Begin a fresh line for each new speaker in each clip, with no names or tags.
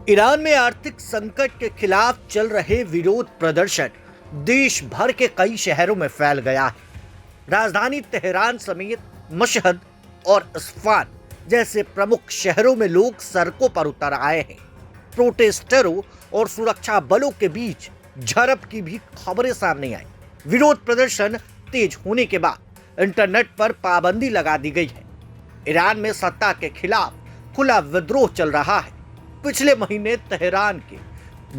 Iran में आर्थिक संकट के खिलाफ चल रहे विरोध प्रदर्शन देश भर के कई शहरों में फैल गया है। राजधानी तेहरान समेत मशहद और इस्फान जैसे प्रमुख शहरों में लोग सड़कों पर उतर आए हैं। प्रोटेस्टरों और सुरक्षा बलों के बीच झड़प की भी खबरें सामने आई। विरोध प्रदर्शन तेज होने के बाद इंटरनेट पर पाबंदी लगा दी गई है। ईरान में सत्ता के खिलाफ खुला विद्रोह चल रहा है। पिछले महीने तेहरान के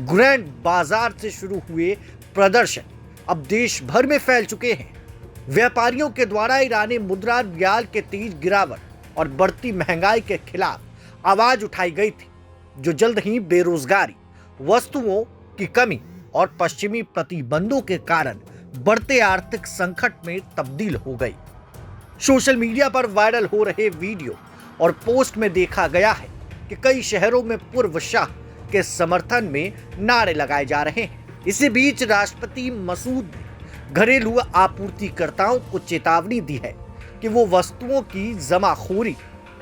ग्रैंड बाजार से शुरू हुए प्रदर्शन अब देश भर में फैल चुके हैं। व्यापारियों के द्वारा ईरानी मुद्रा रियाल के तेज गिरावट और बढ़ती महंगाई के खिलाफ आवाज उठाई गई थी, जो जल्द ही बेरोजगारी, वस्तुओं की कमी और पश्चिमी प्रतिबंधों के कारण बढ़ते आर्थिक संकट में तब्दील हो गई। सोशल मीडिया पर वायरल हो रहे वीडियो और पोस्ट में देखा गया है कि कई शहरों में पूर्व शाह के समर्थन में नारे लगाए जा रहे हैं। इसी बीच राष्ट्रपति मसूद ने घरेलू आपूर्तिकर्ताओं को चेतावनी दी है कि वो वस्तुओं की जमाखोरी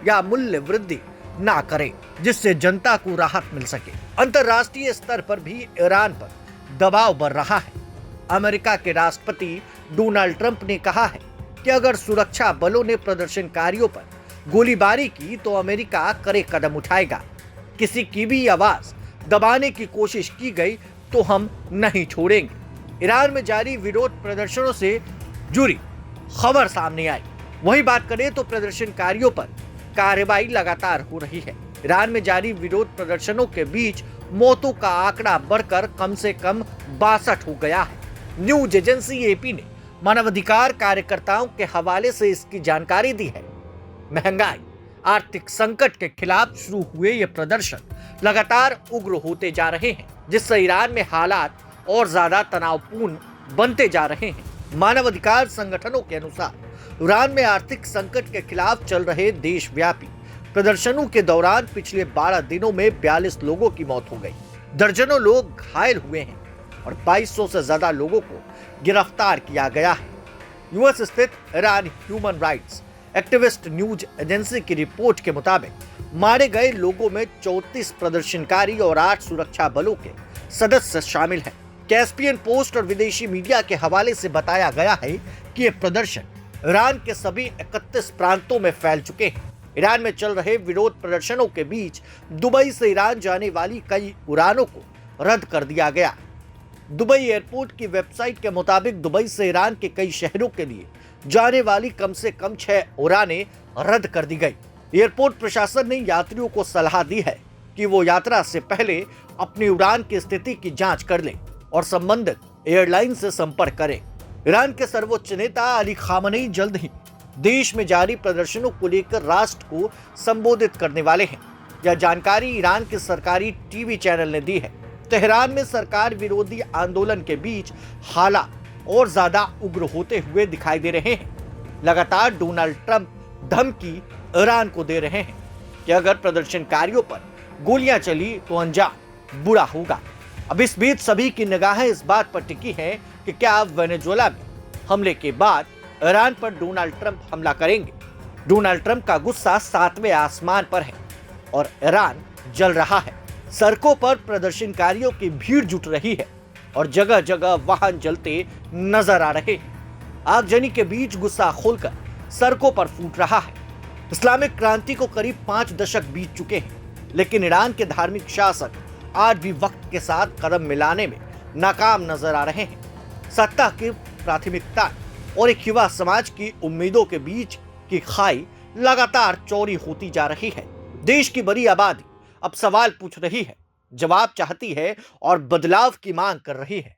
या मूल्य वृद्धि ना करें, जिससे जनता को राहत मिल सके। अंतर्राष्ट्रीय स्तर पर भी ईरान पर दबाव बढ़ रहा है। अमेरिका के राष्ट्रपति डोनाल्ड ट्रंप ने कहा है कि अगर सुरक्षा बलों ने प्रदर्शनकारियों पर गोलीबारी की तो अमेरिका कड़े कदम उठाएगा। किसी की भी आवाज दबाने की कोशिश की गई तो हम नहीं छोड़ेंगे। ईरान में जारी विरोध प्रदर्शनों से जुड़ी खबर सामने आई। वहीं बात करें तो प्रदर्शनकारियों पर कार्रवाई लगातार हो रही है। ईरान में जारी विरोध प्रदर्शनों के बीच मौतों का आंकड़ा बढ़कर कम से कम 62 हो गया है। न्यूज एजेंसी एपी ने मानवाधिकार कार्यकर्ताओं के हवाले से इसकी जानकारी दी है। महंगाई, आर्थिक संकट के खिलाफ शुरू हुए ये प्रदर्शन लगातार उग्र होते जा रहे हैं, जिससे ईरान में हालात और ज्यादा तनावपूर्ण बनते जा रहे हैं। मानवाधिकार संगठनों के अनुसार ईरान में आर्थिक संकट के खिलाफ चल रहे देशव्यापी प्रदर्शनों के दौरान पिछले 12 दिनों में 42 लोगों की मौत हो गई, दर्जनों लोग घायल हुए हैं और 2200 से ज्यादा लोगों को गिरफ्तार किया गया है। यूएस स्थित Iran human rights activist news agency की रिपोर्ट के मुताबिक मारे गए लोगों में 34 प्रदर्शनकारी और 8 सुरक्षा बलों के सदस्य शामिल हैं। कैस्पियन पोस्ट और विदेशी मीडिया के हवाले से बताया गया है कि ये प्रदर्शन ईरान के सभी 31 प्रांतों में फैल चुके हैं। ईरान में चल रहे विरोध प्रदर्शनों के बीच दुबई से ईरान जाने वाली कई उड़ानों को रद्द कर दिया गया। दुबई एयरपोर्ट की वेबसाइट के मुताबिक दुबई से ईरान के कई शहरों के लिए जाने वाली कम से कम 6 उड़ानें रद्द कर दी गई। एयरपोर्ट प्रशासन ने यात्रियों को सलाह दी है कि वो यात्रा से पहले अपनी उड़ान की स्थिति की जांच कर लें और संबंधित एयरलाइन से संपर्क करें। ईरान के सर्वोच्च नेता अली खामनेई जल्द ही देश में जारी प्रदर्शनों को लेकर राष्ट्र को संबोधित करने वाले हैं। यह जानकारी ईरान के सरकारी टीवी चैनल ने दी है। तेहरान में सरकार विरोधी आंदोलन के बीच हालात और ज्यादा उग्र होते हुए दिखाई दे रहे हैं। लगातार डोनाल्ड ट्रंप धमकी ईरान को दे रहे हैं कि अगर प्रदर्शनकारियों पर गोलियां चली तो अंजाम बुरा होगा। अब इस बीच सभी की निगाहें इस बात पर टिकी हैं कि क्या वेनेजुएला में हमले के बाद ईरान पर डोनाल्ड ट्रंप हमला करेंगे। डोनाल्ड ट्रंप का गुस्सा 7वें आसमान पर है और ईरान जल रहा है। सड़कों पर प्रदर्शनकारियों की भीड़ जुट रही है और जगह जगह वाहन जलते नजर आ रहे हैं। आगजनी के बीच गुस्सा खोलकर सड़कों पर फूट रहा है। इस्लामिक क्रांति को करीब 5 दशक बीत चुके हैं, लेकिन ईरान के धार्मिक शासक आज भी वक्त के साथ कदम मिलाने में नाकाम नजर आ रहे हैं। सत्ता की प्राथमिकता और एक युवा समाज की उम्मीदों के बीच की खाई लगातार चौड़ी होती जा रही है। देश की बड़ी आबादी अब सवाल पूछ रही है, जवाब चाहती है और बदलाव की मांग कर रही है,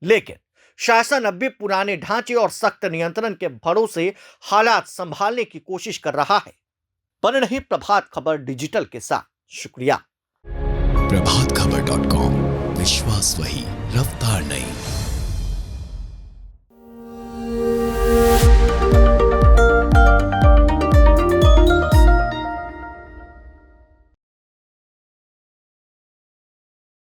लेकिन शासन अब भी पुराने ढांचे और सख्त नियंत्रण के भरोसे हालात संभालने की कोशिश कर रहा है। बने रहिए प्रभात खबर डिजिटल के साथ। शुक्रिया।
प्रभातखबर.com, विश्वास वही, रफ्तार नहीं।